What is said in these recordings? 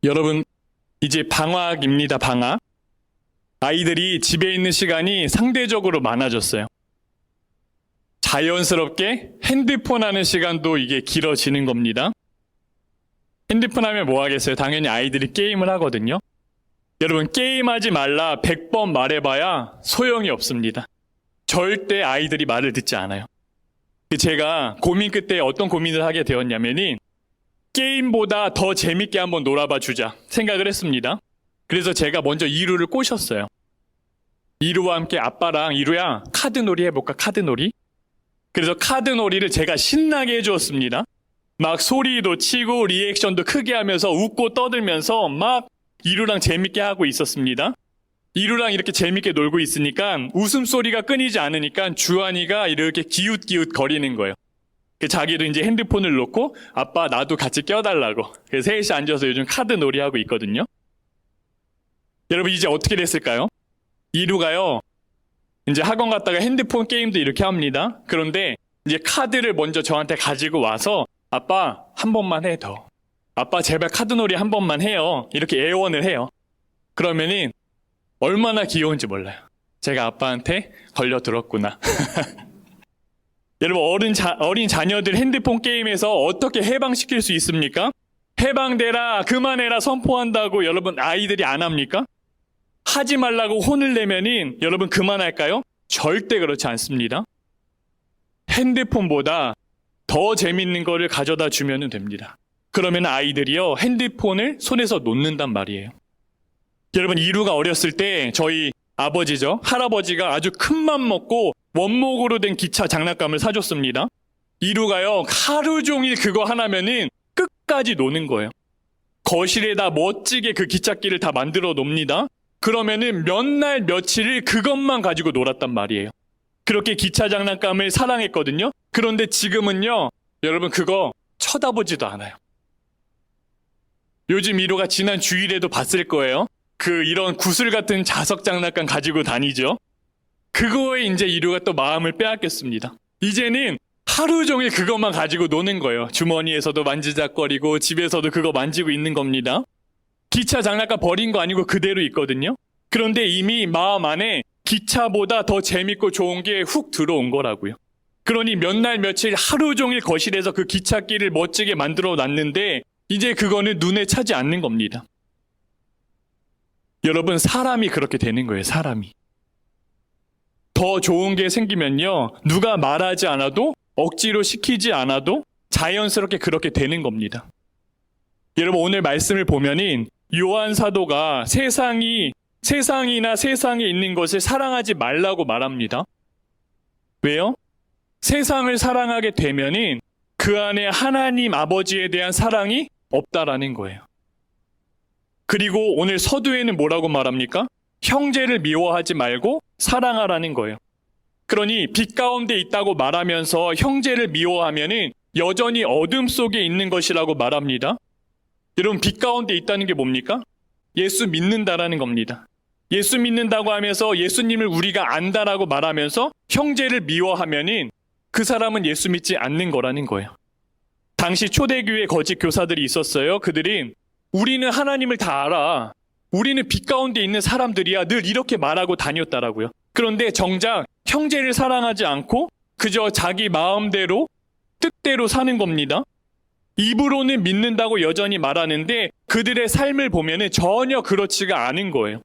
여러분, 이제 방학입니다, 방학. 아이들이 집에 있는 시간이 상대적으로 많아졌어요. 자연스럽게 핸드폰 하는 시간도 이게 길어지는 겁니다. 핸드폰 하면 뭐 하겠어요? 당연히 아이들이 게임을 하거든요. 여러분, 게임하지 말라 100번 말해봐야 소용이 없습니다. 절대 아이들이 말을 듣지 않아요. 제가 고민 끝에 어떤 고민을 하게 되었냐면은 게임보다 더 재밌게 한번 놀아봐 주자 생각을 했습니다. 그래서 제가 먼저 이루를 꼬셨어요. 이루와 함께 아빠랑 이루야 카드놀이 해볼까, 카드놀이? 그래서 카드놀이를 제가 신나게 해주었습니다. 막 소리도 치고 리액션도 크게 하면서 웃고 떠들면서 막 이루랑 재밌게 하고 있었습니다. 이루랑 이렇게 재밌게 놀고 있으니까 웃음소리가 끊이지 않으니까 주한이가 이렇게 기웃기웃 거리는 거예요. 자기도 이제 핸드폰을 놓고 아빠 나도 같이 껴달라고. 그래서 셋이 앉아서 요즘 카드놀이 하고 있거든요. 여러분, 이제 어떻게 됐을까요? 이루가요, 이제 학원 갔다가 핸드폰 게임도 이렇게 합니다. 그런데 이제 카드를 먼저 저한테 가지고 와서 아빠 한 번만 해 더. 아빠 제발 카드놀이 한 번만 해요. 이렇게 애원을 해요. 그러면은 얼마나 귀여운지 몰라요. 제가 아빠한테 걸려들었구나. 여러분, 어린 자녀들 핸드폰 게임에서 어떻게 해방시킬 수 있습니까? 해방되라, 그만해라 선포한다고 여러분 아이들이 안 합니까? 하지 말라고 혼을 내면은 여러분 그만할까요? 절대 그렇지 않습니다. 핸드폰보다 더 재밌는 거를 가져다 주면 됩니다. 그러면 아이들이요, 핸드폰을 손에서 놓는단 말이에요. 여러분, 이루가 어렸을 때 저희 아버지죠, 할아버지가 아주 큰 맘 먹고 원목으로 된 기차 장난감을 사줬습니다. 이루가요, 하루 종일 그거 하나면은 끝까지 노는 거예요. 거실에다 멋지게 그 기찻길을 다 만들어 놓습니다. 그러면은 몇 날 며칠을 그것만 가지고 놀았단 말이에요. 그렇게 기차 장난감을 사랑했거든요. 그런데 지금은요, 여러분 그거 쳐다보지도 않아요. 요즘 이루가 지난 주일에도 봤을 거예요. 이런 구슬 같은 자석 장난감 가지고 다니죠. 그거에 이제 이루가 또 마음을 빼앗겼습니다. 이제는 하루 종일 그것만 가지고 노는 거예요. 주머니에서도 만지작거리고 집에서도 그거 만지고 있는 겁니다. 기차 장난감 버린 거 아니고 그대로 있거든요. 그런데 이미 마음 안에 기차보다 더 재밌고 좋은 게 훅 들어온 거라고요. 그러니 몇 날 며칠 하루 종일 거실에서 그 기찻길을 멋지게 만들어 놨는데 이제 그거는 눈에 차지 않는 겁니다. 여러분, 사람이 그렇게 되는 거예요, 사람이. 더 좋은 게 생기면요, 누가 말하지 않아도 억지로 시키지 않아도 자연스럽게 그렇게 되는 겁니다. 여러분, 오늘 말씀을 보면은 요한 사도가 세상이나 세상에 있는 것을 사랑하지 말라고 말합니다. 왜요? 세상을 사랑하게 되면은 그 안에 하나님 아버지에 대한 사랑이 없다라는 거예요. 그리고 오늘 서두에는 뭐라고 말합니까? 형제를 미워하지 말고 사랑하라는 거예요. 그러니 빛 가운데 있다고 말하면서 형제를 미워하면은 여전히 어둠 속에 있는 것이라고 말합니다. 여러분, 빛 가운데 있다는 게 뭡니까? 예수 믿는다라는 겁니다. 예수 믿는다고 하면서 예수님을 우리가 안다라고 말하면서 형제를 미워하면은 그 사람은 예수 믿지 않는 거라는 거예요. 당시 초대교회 거짓 교사들이 있었어요. 그들이 우리는 하나님을 다 알아. 우리는 빛 가운데 있는 사람들이야. 늘 이렇게 말하고 다녔다라고요. 그런데 정작 형제를 사랑하지 않고 그저 자기 마음대로 뜻대로 사는 겁니다. 입으로는 믿는다고 여전히 말하는데 그들의 삶을 보면은 전혀 그렇지가 않은 거예요.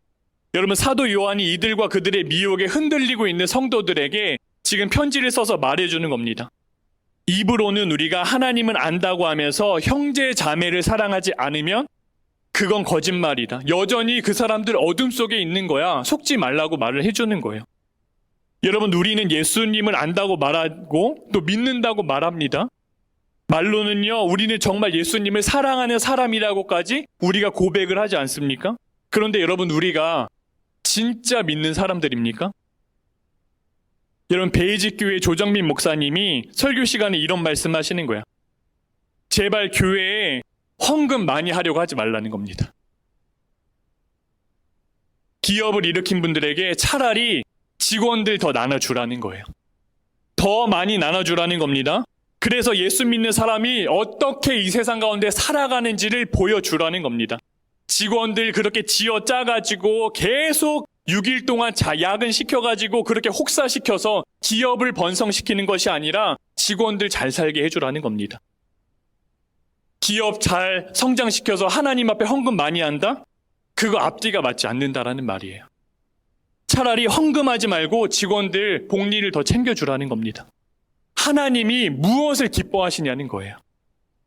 여러분, 사도 요한이 이들과 그들의 미혹에 흔들리고 있는 성도들에게 지금 편지를 써서 말해주는 겁니다. 입으로는 우리가 하나님을 안다고 하면서 형제 자매를 사랑하지 않으면 그건 거짓말이다. 여전히 그 사람들 어둠 속에 있는 거야. 속지 말라고 말을 해주는 거예요. 여러분, 우리는 예수님을 안다고 말하고 또 믿는다고 말합니다. 말로는요, 우리는 정말 예수님을 사랑하는 사람이라고까지 우리가 고백을 하지 않습니까? 그런데 여러분, 우리가 진짜 믿는 사람들입니까? 여러분, 베이직교회 조정민 목사님이 설교 시간에 이런 말씀하시는 거야. 제발 교회에 헌금 많이 하려고 하지 말라는 겁니다. 기업을 일으킨 분들에게 차라리 직원들 더 나눠주라는 거예요. 더 많이 나눠주라는 겁니다. 그래서 예수 믿는 사람이 어떻게 이 세상 가운데 살아가는지를 보여주라는 겁니다. 직원들 그렇게 쥐어 짜가지고 계속 6일 동안 야근시켜가지고 그렇게 혹사시켜서 기업을 번성시키는 것이 아니라 직원들 잘 살게 해주라는 겁니다. 기업 잘 성장시켜서 하나님 앞에 헌금 많이 한다? 그거 앞뒤가 맞지 않는다라는 말이에요. 차라리 헌금하지 말고 직원들 복리를 더 챙겨주라는 겁니다. 하나님이 무엇을 기뻐하시냐는 거예요.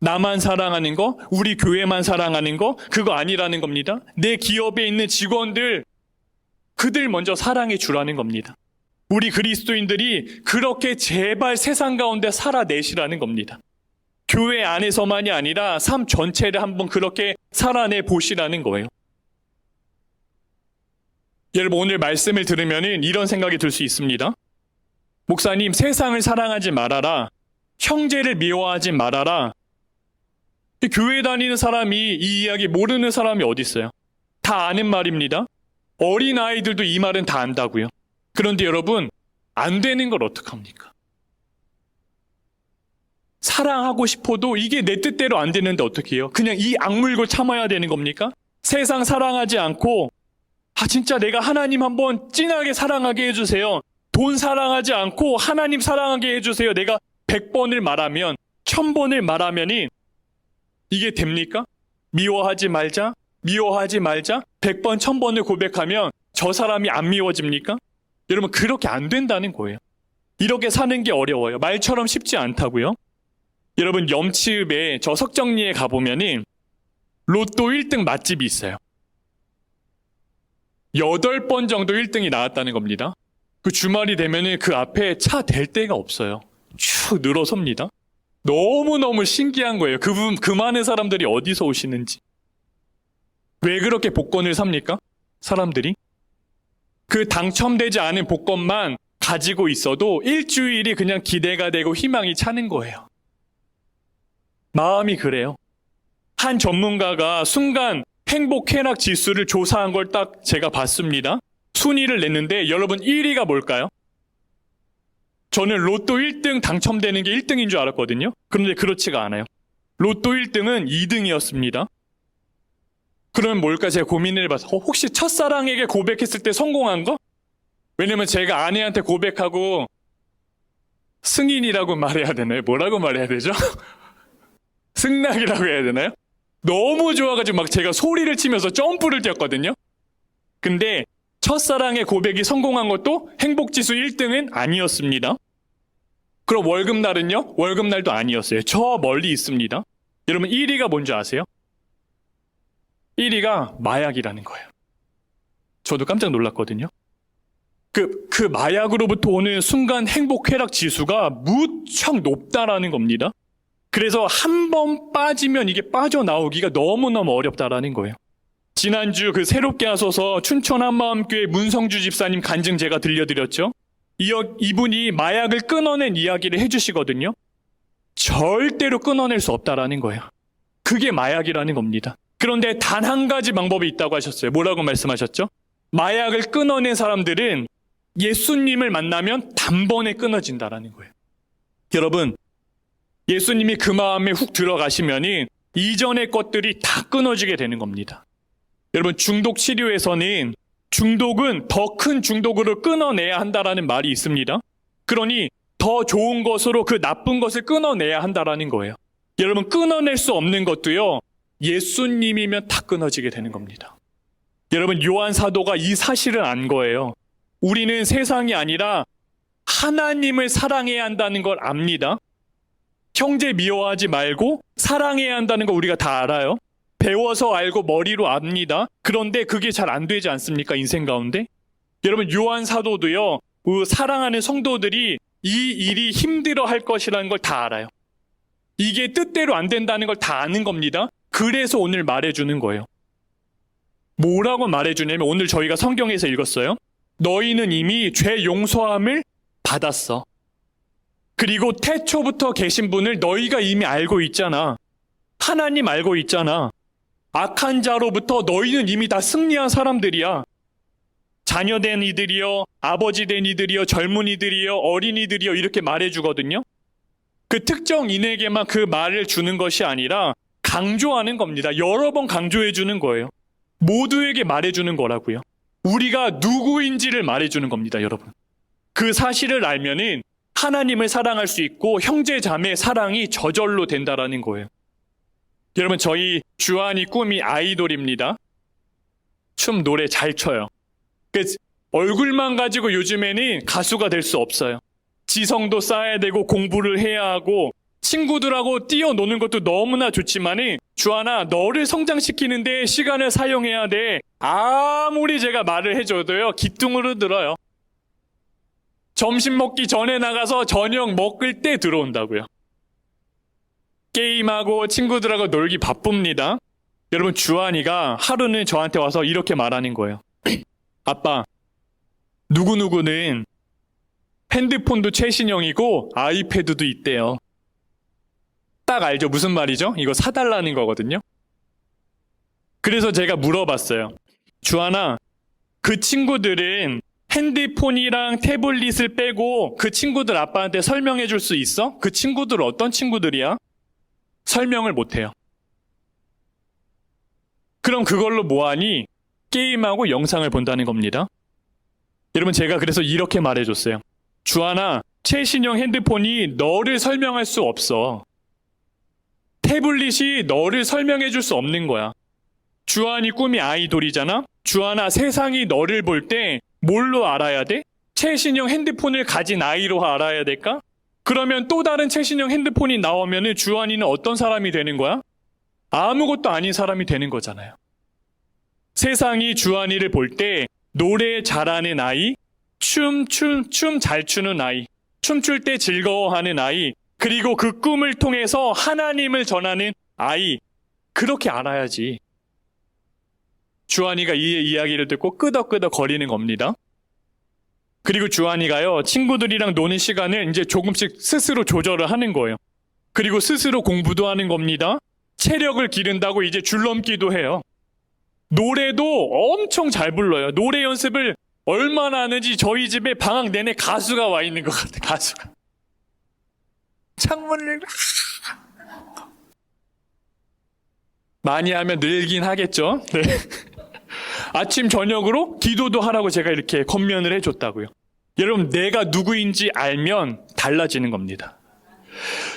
나만 사랑하는 거, 우리 교회만 사랑하는 거, 그거 아니라는 겁니다. 내 기업에 있는 직원들, 그들 먼저 사랑해 주라는 겁니다. 우리 그리스도인들이 그렇게 제발 세상 가운데 살아내시라는 겁니다. 교회 안에서만이 아니라 삶 전체를 한번 그렇게 살아내 보시라는 거예요. 여러분, 오늘 말씀을 들으면 이런 생각이 들 수 있습니다. 목사님, 세상을 사랑하지 말아라. 형제를 미워하지 말아라. 교회 다니는 사람이 이 이야기 모르는 사람이 어디 있어요? 다 아는 말입니다. 어린아이들도 이 말은 다 안다고요. 그런데 여러분, 안 되는 걸 어떡합니까? 사랑하고 싶어도 이게 내 뜻대로 안 되는데 어떻게 해요? 그냥 이 악물고 참아야 되는 겁니까? 세상 사랑하지 않고 진짜 내가 하나님 한번 진하게 사랑하게 해주세요. 돈 사랑하지 않고 하나님 사랑하게 해주세요. 내가 100번을 말하면 1000번을 말하면이 이게 됩니까? 미워하지 말자, 미워하지 말자, 100번, 1000번을 고백하면 저 사람이 안 미워집니까? 여러분, 그렇게 안 된다는 거예요. 이렇게 사는 게 어려워요. 말처럼 쉽지 않다고요. 여러분, 염치읍에 저 석정리에 가보면은 로또 1등 맛집이 있어요. 8번 정도 1등이 나왔다는 겁니다. 그 주말이 되면은 그 앞에 차 댈 데가 없어요. 쭉 늘어섭니다. 너무너무 신기한 거예요. 그 많은 사람들이 어디서 오시는지. 왜 그렇게 복권을 삽니까? 사람들이? 그 당첨되지 않은 복권만 가지고 있어도 일주일이 그냥 기대가 되고 희망이 차는 거예요. 마음이 그래요. 한 전문가가 순간 행복 쾌락 지수를 조사한 걸 딱 제가 봤습니다. 순위를 냈는데 여러분 1위가 뭘까요? 저는 로또 1등 당첨되는 게 1등인 줄 알았거든요. 그런데 그렇지가 않아요. 로또 1등은 2등이었습니다. 그러면 뭘까 제가 고민을 해봐서 혹시 첫사랑에게 고백했을 때 성공한 거? 왜냐면 제가 아내한테 고백하고 승인이라고 말해야 되나요? 뭐라고 말해야 되죠? 승낙이라고 해야 되나요? 너무 좋아가지고 막 제가 소리를 치면서 점프를 뛰었거든요. 근데 첫사랑의 고백이 성공한 것도 행복지수 1등은 아니었습니다. 그럼 월급날은요? 월급날도 아니었어요. 저 멀리 있습니다. 여러분 1위가 뭔지 아세요? 1위가 마약이라는 거예요. 저도 깜짝 놀랐거든요. 그 마약으로부터 오는 순간 행복 쾌락 지수가 무척 높다라는 겁니다. 그래서 한 번 빠지면 이게 빠져나오기가 너무너무 어렵다라는 거예요. 지난주 그 새롭게 하소서 춘천 한마음교회 문성주 집사님 간증 제가 들려드렸죠. 이분이 마약을 끊어낸 이야기를 해주시거든요. 절대로 끊어낼 수 없다라는 거예요. 그게 마약이라는 겁니다. 그런데 단 한 가지 방법이 있다고 하셨어요. 뭐라고 말씀하셨죠? 마약을 끊어낸 사람들은 예수님을 만나면 단번에 끊어진다라는 거예요. 여러분, 예수님이 그 마음에 훅 들어가시면은 이전의 것들이 다 끊어지게 되는 겁니다. 여러분, 중독 치료에서는 중독은 더 큰 중독으로 끊어내야 한다라는 말이 있습니다. 그러니 더 좋은 것으로 그 나쁜 것을 끊어내야 한다라는 거예요. 여러분, 끊어낼 수 없는 것도요, 예수님이면 다 끊어지게 되는 겁니다. 여러분, 요한 사도가 이 사실을 안 거예요. 우리는 세상이 아니라 하나님을 사랑해야 한다는 걸 압니다. 형제 미워하지 말고 사랑해야 한다는 거 우리가 다 알아요. 배워서 알고 머리로 압니다. 그런데 그게 잘 안 되지 않습니까? 인생 가운데. 여러분, 요한 사도도요, 사랑하는 성도들이 이 일이 힘들어 할 것이라는 걸 다 알아요. 이게 뜻대로 안 된다는 걸 다 아는 겁니다. 그래서 오늘 말해주는 거예요. 뭐라고 말해주냐면 오늘 저희가 성경에서 읽었어요. 너희는 이미 죄 용서함을 받았어. 그리고 태초부터 계신 분을 너희가 이미 알고 있잖아. 하나님 알고 있잖아. 악한 자로부터 너희는 이미 다 승리한 사람들이야. 자녀된 이들이여, 아버지 된 이들이여, 젊은이들이여, 어린이들이여 이렇게 말해주거든요. 그 특정인에게만 그 말을 주는 것이 아니라 강조하는 겁니다. 여러 번 강조해 주는 거예요. 모두에게 말해주는 거라고요. 우리가 누구인지를 말해주는 겁니다, 여러분. 그 사실을 알면은 하나님을 사랑할 수 있고 형제 자매 사랑이 저절로 된다라는 거예요. 여러분, 저희 주한이 꿈이 아이돌입니다. 춤, 노래 잘 춰요. 얼굴만 가지고 요즘에는 가수가 될 수 없어요. 지성도 쌓아야 되고 공부를 해야 하고 친구들하고 뛰어노는 것도 너무나 좋지만은 주한아, 너를 성장시키는데 시간을 사용해야 돼. 아무리 제가 말을 해줘도요, 귀뚱으로 들어요. 점심 먹기 전에 나가서 저녁 먹을 때 들어온다고요. 게임하고 친구들하고 놀기 바쁩니다. 여러분, 주한이가 하루는 저한테 와서 이렇게 말하는 거예요. 아빠, 누구누구는 핸드폰도 최신형이고 아이패드도 있대요. 딱 알죠? 무슨 말이죠? 이거 사달라는 거거든요. 그래서 제가 물어봤어요. 주한아, 그 친구들은 핸드폰이랑 태블릿을 빼고 그 친구들 아빠한테 설명해 줄 수 있어? 그 친구들 어떤 친구들이야? 설명을 못해요. 그럼 그걸로 뭐하니? 게임하고 영상을 본다는 겁니다. 여러분, 제가 그래서 이렇게 말해줬어요. 주한아, 최신형 핸드폰이 너를 설명할 수 없어. 태블릿이 너를 설명해 줄 수 없는 거야. 주한이 꿈이 아이돌이잖아? 주한아, 세상이 너를 볼 때 뭘로 알아야 돼? 최신형 핸드폰을 가진 아이로 알아야 될까? 그러면 또 다른 최신형 핸드폰이 나오면은 주한이는 어떤 사람이 되는 거야? 아무것도 아닌 사람이 되는 거잖아요. 세상이 주한이를 볼 때 노래 잘하는 아이, 춤 잘 추는 아이, 춤출 때 즐거워하는 아이, 그리고 그 꿈을 통해서 하나님을 전하는 아이, 그렇게 알아야지. 주한이가 이 이야기를 듣고 끄덕끄덕 거리는 겁니다. 그리고 주한이가요, 친구들이랑 노는 시간을 이제 조금씩 스스로 조절을 하는 거예요. 그리고 스스로 공부도 하는 겁니다. 체력을 기른다고 이제 줄넘기도 해요. 노래도 엄청 잘 불러요. 노래 연습을 얼마나 하는지 저희 집에 방학 내내 가수가 와 있는 것 같아요. 가수가. 창문을 많이 하면 늘긴 하겠죠. 네. 아침 저녁으로 기도도 하라고 제가 이렇게 권면을 해줬다고요. 여러분, 내가 누구인지 알면 달라지는 겁니다.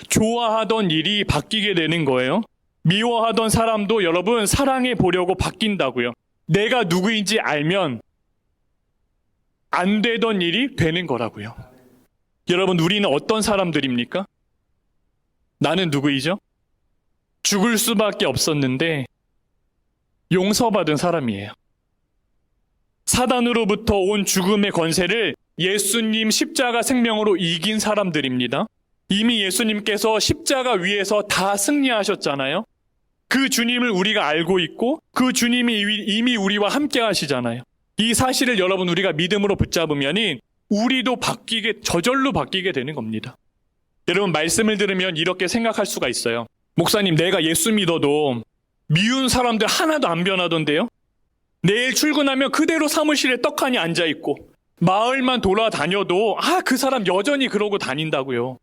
좋아하던 일이 바뀌게 되는 거예요. 미워하던 사람도 여러분 사랑해 보려고 바뀐다고요. 내가 누구인지 알면 안 되던 일이 되는 거라고요. 여러분, 우리는 어떤 사람들입니까? 나는 누구이죠? 죽을 수밖에 없었는데 용서받은 사람이에요. 사단으로부터 온 죽음의 권세를 예수님 십자가 생명으로 이긴 사람들입니다. 이미 예수님께서 십자가 위에서 다 승리하셨잖아요. 그 주님을 우리가 알고 있고 그 주님이 이미 우리와 함께 하시잖아요. 이 사실을 여러분 우리가 믿음으로 붙잡으면 우리도 저절로 바뀌게 되는 겁니다. 여러분, 말씀을 들으면 이렇게 생각할 수가 있어요. 목사님, 내가 예수 믿어도 미운 사람들 하나도 안 변하던데요? 내일 출근하면 그대로 사무실에 떡하니 앉아있고 마을만 돌아다녀도 그 사람 여전히 그러고 다닌다고요.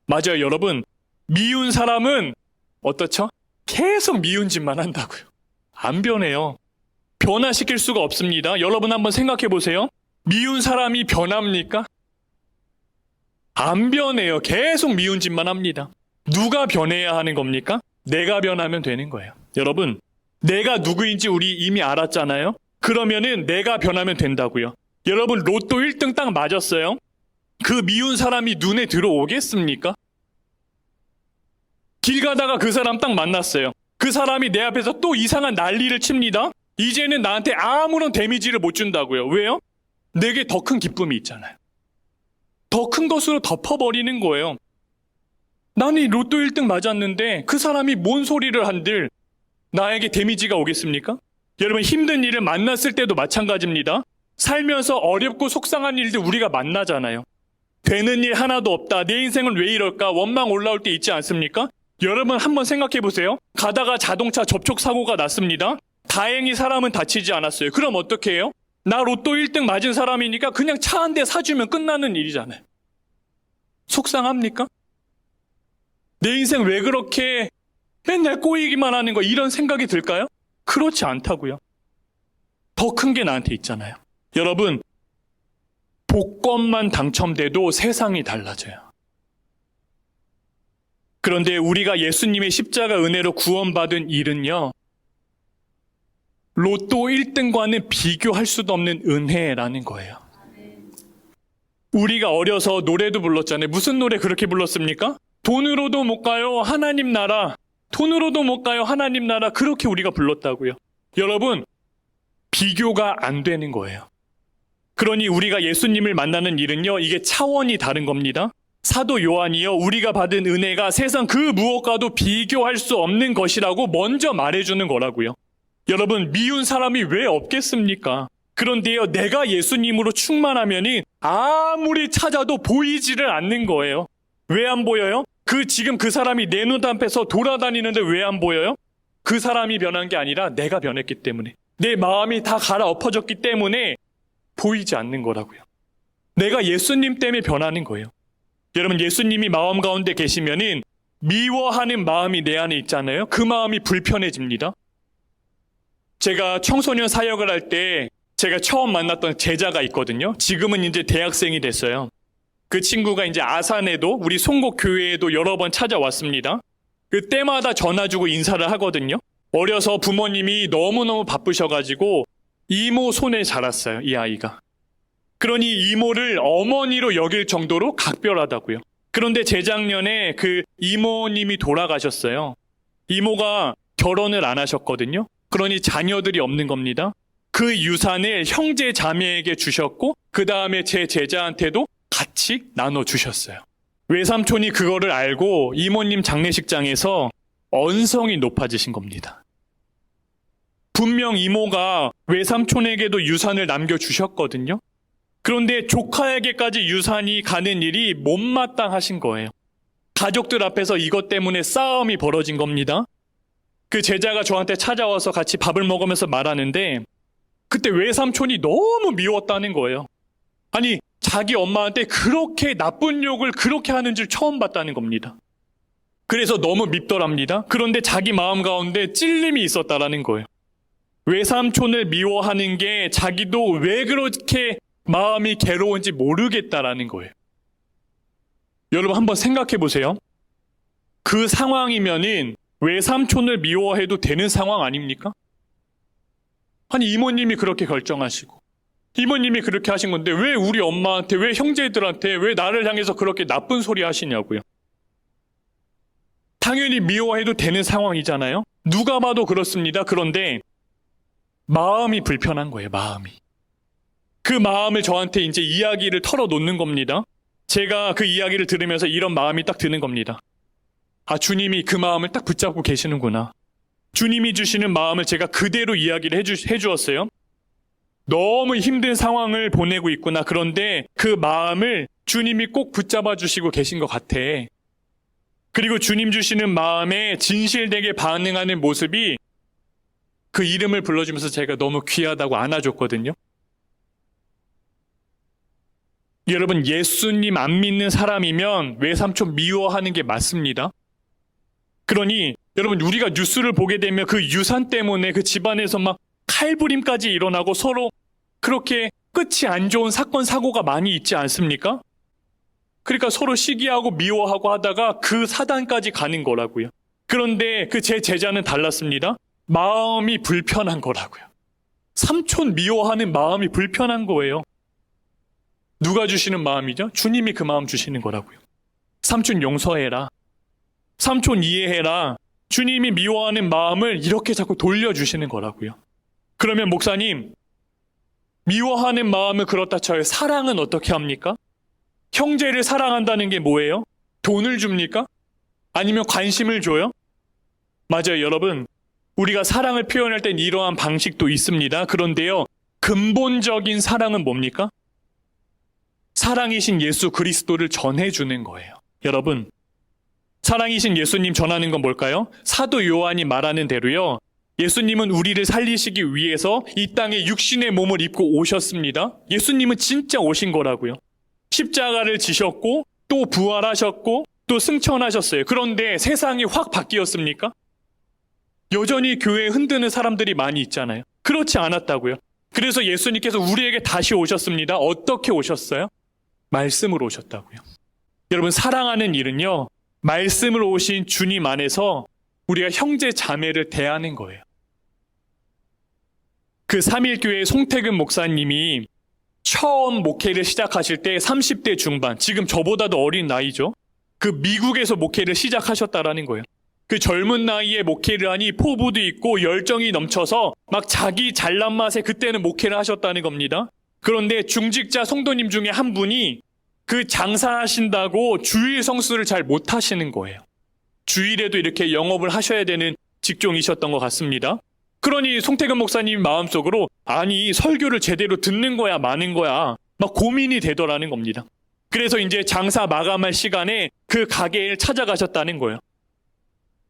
맞아요, 여러분. 미운 사람은 어떻죠? 계속 미운 짓만 한다고요. 안 변해요. 변화시킬 수가 없습니다. 여러분 한번 생각해 보세요. 미운 사람이 변합니까? 안 변해요. 계속 미운 짓만 합니다. 누가 변해야 하는 겁니까? 내가 변하면 되는 거예요. 여러분, 내가 누구인지 우리 이미 알았잖아요. 그러면은 내가 변하면 된다고요. 여러분, 로또 1등 딱 맞았어요. 그 미운 사람이 눈에 들어오겠습니까? 길 가다가 그 사람 딱 만났어요. 그 사람이 내 앞에서 또 이상한 난리를 칩니다. 이제는 나한테 아무런 데미지를 못 준다고요. 왜요? 내게 더 큰 기쁨이 있잖아요. 더 큰 것으로 덮어버리는 거예요. 나는 로또 1등 맞았는데 그 사람이 뭔 소리를 한들 나에게 데미지가 오겠습니까? 여러분, 힘든 일을 만났을 때도 마찬가지입니다. 살면서 어렵고 속상한 일들 우리가 만나잖아요. 되는 일 하나도 없다. 내 인생은 왜 이럴까? 원망 올라올 때 있지 않습니까? 여러분 한번 생각해 보세요. 가다가 자동차 접촉사고가 났습니다. 다행히 사람은 다치지 않았어요. 그럼 어떻게 해요? 나 로또 1등 맞은 사람이니까 그냥 차 한 대 사주면 끝나는 일이잖아요. 속상합니까? 내 인생 왜 그렇게 맨날 꼬이기만 하는 거, 이런 생각이 들까요? 그렇지 않다고요. 더 큰 게 나한테 있잖아요. 여러분, 복권만 당첨돼도 세상이 달라져요. 그런데 우리가 예수님의 십자가 은혜로 구원받은 일은요, 로또 1등과는 비교할 수도 없는 은혜라는 거예요. 우리가 어려서 노래도 불렀잖아요. 무슨 노래 그렇게 불렀습니까? 돈으로도 못 가요, 하나님 나라. 돈으로도 못 가요, 하나님 나라. 그렇게 우리가 불렀다고요. 여러분, 비교가 안 되는 거예요. 그러니 우리가 예수님을 만나는 일은요, 이게 차원이 다른 겁니다. 사도 요한이요, 우리가 받은 은혜가 세상 그 무엇과도 비교할 수 없는 것이라고 먼저 말해주는 거라고요. 여러분, 미운 사람이 왜 없겠습니까? 그런데요, 내가 예수님으로 충만하면은 아무리 찾아도 보이지를 않는 거예요. 왜 안 보여요? 지금 그 사람이 내 눈앞에서 돌아다니는데 왜 안 보여요? 그 사람이 변한 게 아니라 내가 변했기 때문에, 내 마음이 다 갈아엎어졌기 때문에 보이지 않는 거라고요. 내가 예수님 때문에 변하는 거예요. 여러분, 예수님이 마음 가운데 계시면은 미워하는 마음이 내 안에 있잖아요. 그 마음이 불편해집니다. 제가 청소년 사역을 할 때 제가 처음 만났던 제자가 있거든요. 지금은 이제 대학생이 됐어요. 그 친구가 이제 아산에도, 우리 송곡교회에도 여러 번 찾아왔습니다. 그때마다 전화 주고 인사를 하거든요. 어려서 부모님이 너무너무 바쁘셔가지고 이모 손에 자랐어요, 이 아이가. 그러니 이모를 어머니로 여길 정도로 각별하다고요. 그런데 재작년에 그 이모님이 돌아가셨어요. 이모가 결혼을 안 하셨거든요. 그러니 자녀들이 없는 겁니다. 그 유산을 형제 자매에게 주셨고, 그 다음에 제 제자한테도 같이 나눠주셨어요. 외삼촌이 그거를 알고 이모님 장례식장에서 언성이 높아지신 겁니다. 분명 이모가 외삼촌에게도 유산을 남겨주셨거든요. 그런데 조카에게까지 유산이 가는 일이 못마땅하신 거예요. 가족들 앞에서 이것 때문에 싸움이 벌어진 겁니다. 그 제자가 저한테 찾아와서 같이 밥을 먹으면서 말하는데, 그때 외삼촌이 너무 미웠다는 거예요. 아니, 자기 엄마한테 그렇게 나쁜 욕을 그렇게 하는 줄 처음 봤다는 겁니다. 그래서 너무 밉더랍니다. 그런데 자기 마음 가운데 찔림이 있었다라는 거예요. 외삼촌을 미워하는 게 자기도 왜 그렇게 마음이 괴로운지 모르겠다라는 거예요. 여러분, 한번 생각해 보세요. 그 상황이면은 외삼촌을 미워해도 되는 상황 아닙니까? 아니, 이모님이 그렇게 결정하시고 이모님이 그렇게 하신 건데 왜 우리 엄마한테, 왜 형제들한테, 왜 나를 향해서 그렇게 나쁜 소리 하시냐고요. 당연히 미워해도 되는 상황이잖아요. 누가 봐도 그렇습니다. 그런데 마음이 불편한 거예요, 마음이. 그 마음을 저한테 이제 이야기를 털어놓는 겁니다. 제가 그 이야기를 들으면서 이런 마음이 딱 드는 겁니다. 아, 주님이 그 마음을 딱 붙잡고 계시는구나. 주님이 주시는 마음을 제가 그대로 이야기를 해주었어요. 너무 힘든 상황을 보내고 있구나. 그런데 그 마음을 주님이 꼭 붙잡아 주시고 계신 것 같아. 그리고 주님 주시는 마음에 진실되게 반응하는 모습이, 그 이름을 불러주면서 제가 너무 귀하다고 안아줬거든요. 여러분, 예수님 안 믿는 사람이면 외삼촌 미워하는 게 맞습니다. 그러니 여러분, 우리가 뉴스를 보게 되면 그 유산 때문에 그 집안에서 막 칼부림까지 일어나고 서로 그렇게 끝이 안 좋은 사건, 사고가 많이 있지 않습니까? 그러니까 서로 시기하고 미워하고 하다가 그 사단까지 가는 거라고요. 그런데 그 제 제자는 달랐습니다. 마음이 불편한 거라고요. 삼촌 미워하는 마음이 불편한 거예요. 누가 주시는 마음이죠? 주님이 그 마음 주시는 거라고요. 삼촌 용서해라. 삼촌 이해해라. 주님이 미워하는 마음을 이렇게 자꾸 돌려주시는 거라고요. 그러면 목사님, 미워하는 마음을 그렇다 쳐요. 사랑은 어떻게 합니까? 형제를 사랑한다는 게 뭐예요? 돈을 줍니까? 아니면 관심을 줘요? 맞아요, 여러분. 우리가 사랑을 표현할 땐 이러한 방식도 있습니다. 그런데요, 근본적인 사랑은 뭡니까? 사랑이신 예수 그리스도를 전해주는 거예요. 여러분, 사랑이신 예수님 전하는 건 뭘까요? 사도 요한이 말하는 대로요, 예수님은 우리를 살리시기 위해서 이 땅에 육신의 몸을 입고 오셨습니다. 예수님은 진짜 오신 거라고요. 십자가를 지셨고 또 부활하셨고 또 승천하셨어요. 그런데 세상이 확 바뀌었습니까? 여전히 교회에 흔드는 사람들이 많이 있잖아요. 그렇지 않았다고요. 그래서 예수님께서 우리에게 다시 오셨습니다. 어떻게 오셨어요? 말씀으로 오셨다고요. 여러분, 사랑하는 일은요, 말씀으로 오신 주님 안에서 우리가 형제 자매를 대하는 거예요. 그 3.1교회 송태근 목사님이 처음 목회를 시작하실 때 30대 중반, 지금 저보다도 어린 나이죠. 그 미국에서 목회를 시작하셨다라는 거예요. 그 젊은 나이에 목회를 하니 포부도 있고 열정이 넘쳐서 막 자기 잘난 맛에 그때는 목회를 하셨다는 겁니다. 그런데 중직자 성도님 중에 한 분이 그 장사하신다고 주일 성수를 잘 못하시는 거예요. 주일에도 이렇게 영업을 하셔야 되는 직종이셨던 것 같습니다. 그러니 송태근 목사님 마음속으로 아니 설교를 제대로 듣는 거야 마는 거야 막 고민이 되더라는 겁니다. 그래서 이제 장사 마감할 시간에 그 가게를 찾아가셨다는 거예요.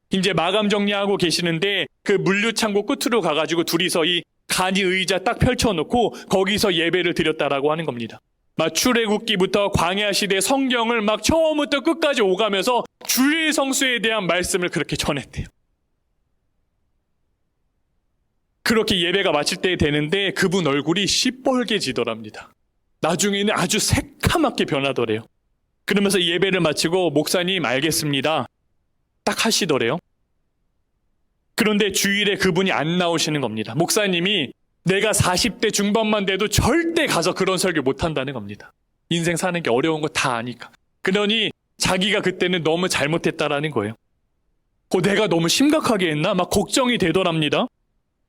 이제 마감 정리하고 계시는데 그 물류창고 끝으로 가가지고 둘이서 이 간이 의자 딱 펼쳐놓고 거기서 예배를 드렸다라고 하는 겁니다. 막 출애굽기부터 광야 시대 성경을 막 처음부터 끝까지 오가면서 주일 성수에 대한 말씀을 그렇게 전했대요. 그렇게 예배가 마칠 때 되는데 그분 얼굴이 시뻘개지더랍니다. 나중에는 아주 새카맣게 변하더래요. 그러면서 예배를 마치고 목사님 알겠습니다. 딱 하시더래요. 그런데 주일에 그분이 안 나오시는 겁니다. 목사님이 내가 40대 중반만 돼도 절대 가서 그런 설교 못 한다는 겁니다. 인생 사는 게 어려운 거 다 아니까. 그러니 자기가 그때는 너무 잘못했다라는 거예요. 내가 너무 심각하게 했나? 막 걱정이 되더랍니다.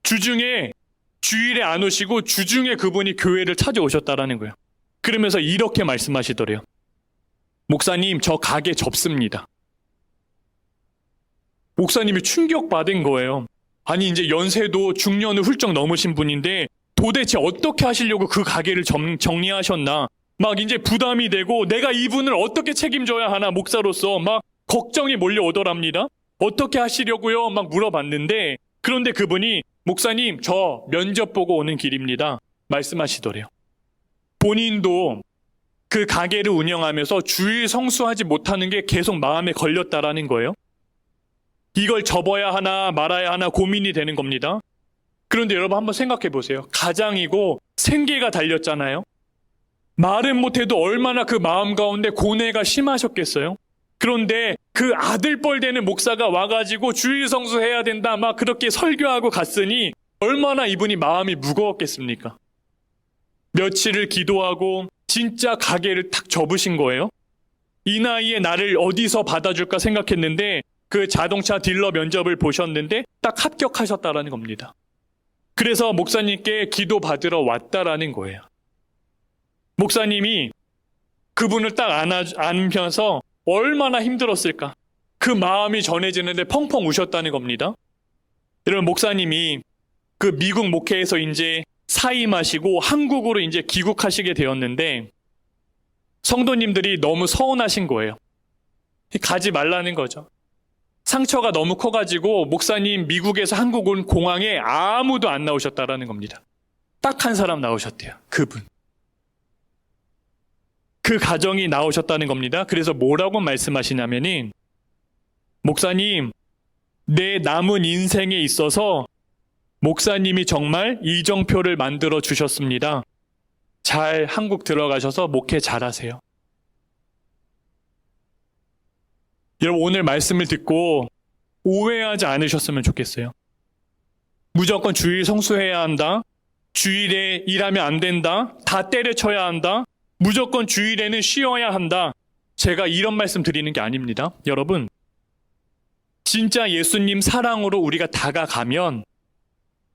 주중에 주일에 안 오시고 주중에 그분이 교회를 찾아오셨다라는 거예요. 그러면서 이렇게 말씀하시더래요. 목사님, 저 가게 접습니다. 목사님이 충격받은 거예요. 아니 이제 연세도 중년을 훌쩍 넘으신 분인데 도대체 어떻게 하시려고 그 가게를 정리하셨나? 막 이제 부담이 되고 내가 이분을 어떻게 책임져야 하나 목사로서 막 걱정이 몰려오더랍니다. 어떻게 하시려고요? 막 물어봤는데 그런데 그분이 목사님 저 면접 보고 오는 길입니다. 말씀하시더래요. 본인도 그 가게를 운영하면서 주일 성수하지 못하는 게 계속 마음에 걸렸다라는 거예요. 이걸 접어야 하나 말아야 하나 고민이 되는 겁니다. 그런데 여러분 한번 생각해 보세요. 가장이고 생계가 달렸잖아요. 말은 못해도 얼마나 그 마음 가운데 고뇌가 심하셨겠어요. 그런데 그 아들뻘 되는 목사가 와가지고 주일 성수해야 된다 막 그렇게 설교하고 갔으니 얼마나 이분이 마음이 무거웠겠습니까? 며칠을 기도하고 진짜 가게를 탁 접으신 거예요. 이 나이에 나를 어디서 받아줄까 생각했는데 그 자동차 딜러 면접을 보셨는데 딱 합격하셨다라는 겁니다. 그래서 목사님께 기도 받으러 왔다라는 거예요. 목사님이 그분을 딱 안으면서 얼마나 힘들었을까? 그 마음이 전해지는데 펑펑 우셨다는 겁니다. 여러분, 목사님이 그 미국 목회에서 이제 사임하시고 한국으로 이제 귀국하시게 되었는데 성도님들이 너무 서운하신 거예요. 가지 말라는 거죠. 상처가 너무 커가지고 목사님 미국에서 한국 온 공항에 아무도 안 나오셨다라는 겁니다. 딱 한 사람 나오셨대요. 그분. 그 가정이 나오셨다는 겁니다. 그래서 뭐라고 말씀하시냐면은 목사님, 내 남은 인생에 있어서 목사님이 정말 이정표를 만들어 주셨습니다. 잘 한국 들어가셔서 목회 잘하세요. 여러분 오늘 말씀을 듣고 오해하지 않으셨으면 좋겠어요. 무조건 주일 성수해야 한다. 주일에 일하면 안 된다. 다 때려쳐야 한다. 무조건 주일에는 쉬어야 한다. 제가 이런 말씀 드리는 게 아닙니다. 여러분, 진짜 예수님 사랑으로 우리가 다가가면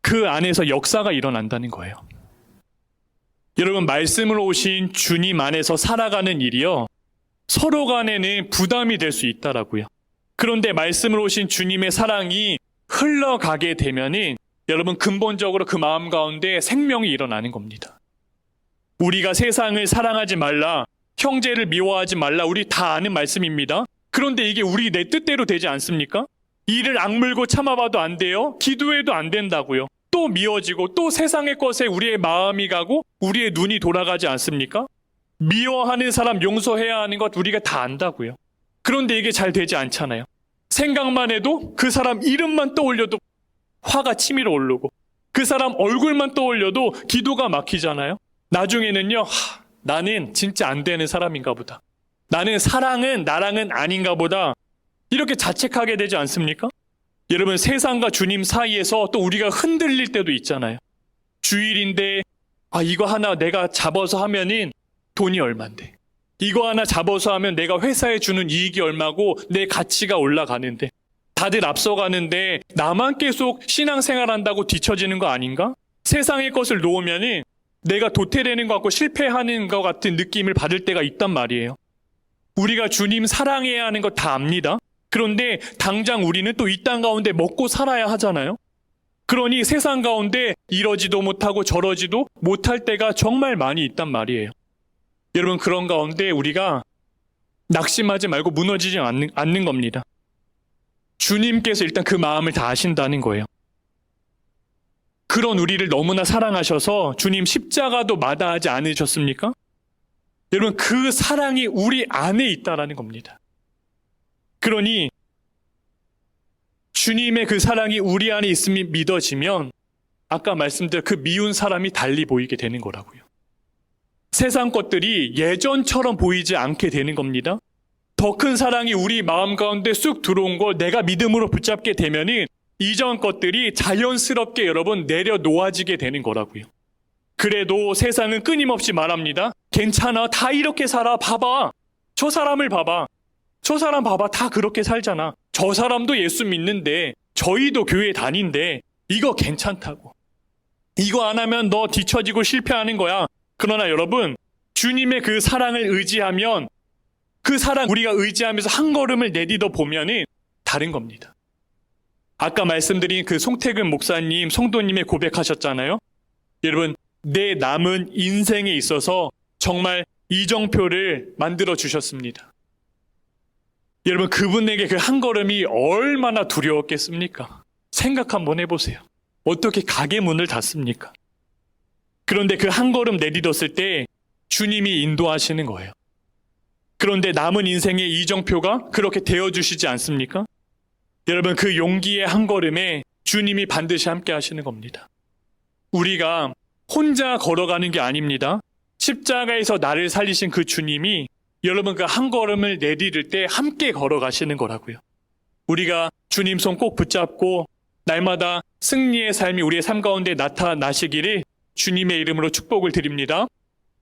그 안에서 역사가 일어난다는 거예요. 여러분, 말씀으로 오신 주님 안에서 살아가는 일이요. 서로 간에는 부담이 될 수 있다라고요. 그런데 말씀으로 오신 주님의 사랑이 흘러가게 되면은 여러분 근본적으로 그 마음 가운데 생명이 일어나는 겁니다. 우리가 세상을 사랑하지 말라, 형제를 미워하지 말라, 우리 다 아는 말씀입니다. 그런데 이게 우리 내 뜻대로 되지 않습니까? 이를 악물고 참아봐도 안 돼요. 기도해도 안 된다고요. 또 미워지고 또 세상의 것에 우리의 마음이 가고 우리의 눈이 돌아가지 않습니까? 미워하는 사람 용서해야 하는 것 우리가 다 안다고요. 그런데 이게 잘 되지 않잖아요. 생각만 해도 그 사람 이름만 떠올려도 화가 치밀어 오르고 그 그 사람 얼굴만 떠올려도 기도가 막히잖아요. 나중에는요, 나는 진짜 안 되는 사람인가 보다. 나는 사랑은 나랑은 아닌가 보다. 이렇게 자책하게 되지 않습니까? 여러분, 세상과 주님 사이에서 또 우리가 흔들릴 때도 있잖아요. 주일인데 이거 하나 내가 잡아서 하면은 돈이 얼만데, 이거 하나 잡아서 하면 내가 회사에 주는 이익이 얼마고 내 가치가 올라가는데, 다들 앞서가는데 나만 계속 신앙생활 한다고 뒤처지는 거 아닌가? 세상의 것을 놓으면은 내가 도태되는 것 같고 실패하는 것 같은 느낌을 받을 때가 있단 말이에요. 우리가 주님 사랑해야 하는 거 다 압니다. 그런데 당장 우리는 또 이 땅 가운데 먹고 살아야 하잖아요. 그러니 세상 가운데 이러지도 못하고 저러지도 못할 때가 정말 많이 있단 말이에요. 여러분, 그런 가운데 우리가 낙심하지 말고 무너지지 않는 겁니다. 주님께서 일단 그 마음을 다 아신다는 거예요. 그런 우리를 너무나 사랑하셔서 주님 십자가도 마다하지 않으셨습니까? 여러분, 그 사랑이 우리 안에 있다라는 겁니다. 그러니 주님의 그 사랑이 우리 안에 있음이 믿어지면 아까 말씀드린 그 미운 사람이 달리 보이게 되는 거라고요. 세상 것들이 예전처럼 보이지 않게 되는 겁니다. 더 큰 사랑이 우리 마음 가운데 쑥 들어온 걸 내가 믿음으로 붙잡게 되면은 이전 것들이 자연스럽게 여러분 내려놓아지게 되는 거라고요. 그래도 세상은 끊임없이 말합니다. 괜찮아, 다 이렇게 살아. 봐봐, 저 사람을 봐봐, 저 사람 봐봐, 다 그렇게 살잖아. 저 사람도 예수 믿는데, 저희도 교회 다닌데 이거 괜찮다고. 이거 안 하면 너 뒤처지고 실패하는 거야. 그러나 여러분, 주님의 그 사랑을 의지하면, 그 사랑 우리가 의지하면서 한 걸음을 내딛어 보면은 다른 겁니다. 아까 말씀드린 그 송태근 목사님, 성도님의 고백하셨잖아요. 여러분, 내 남은 인생에 있어서 정말 이정표를 만들어 주셨습니다. 여러분, 그분에게 그 한 걸음이 얼마나 두려웠겠습니까? 생각 한번 해보세요. 어떻게 가게 문을 닫습니까? 그런데 그 한 걸음 내딛었을 때 주님이 인도하시는 거예요. 그런데 남은 인생의 이정표가 그렇게 되어주시지 않습니까? 여러분, 그 용기의 한 걸음에 주님이 반드시 함께 하시는 겁니다. 우리가 혼자 걸어가는 게 아닙니다. 십자가에서 나를 살리신 그 주님이 여러분 그 한 걸음을 내디딜 때 함께 걸어가시는 거라고요. 우리가 주님 손 꼭 붙잡고 날마다 승리의 삶이 우리의 삶 가운데 나타나시기를 주님의 이름으로 축복을 드립니다.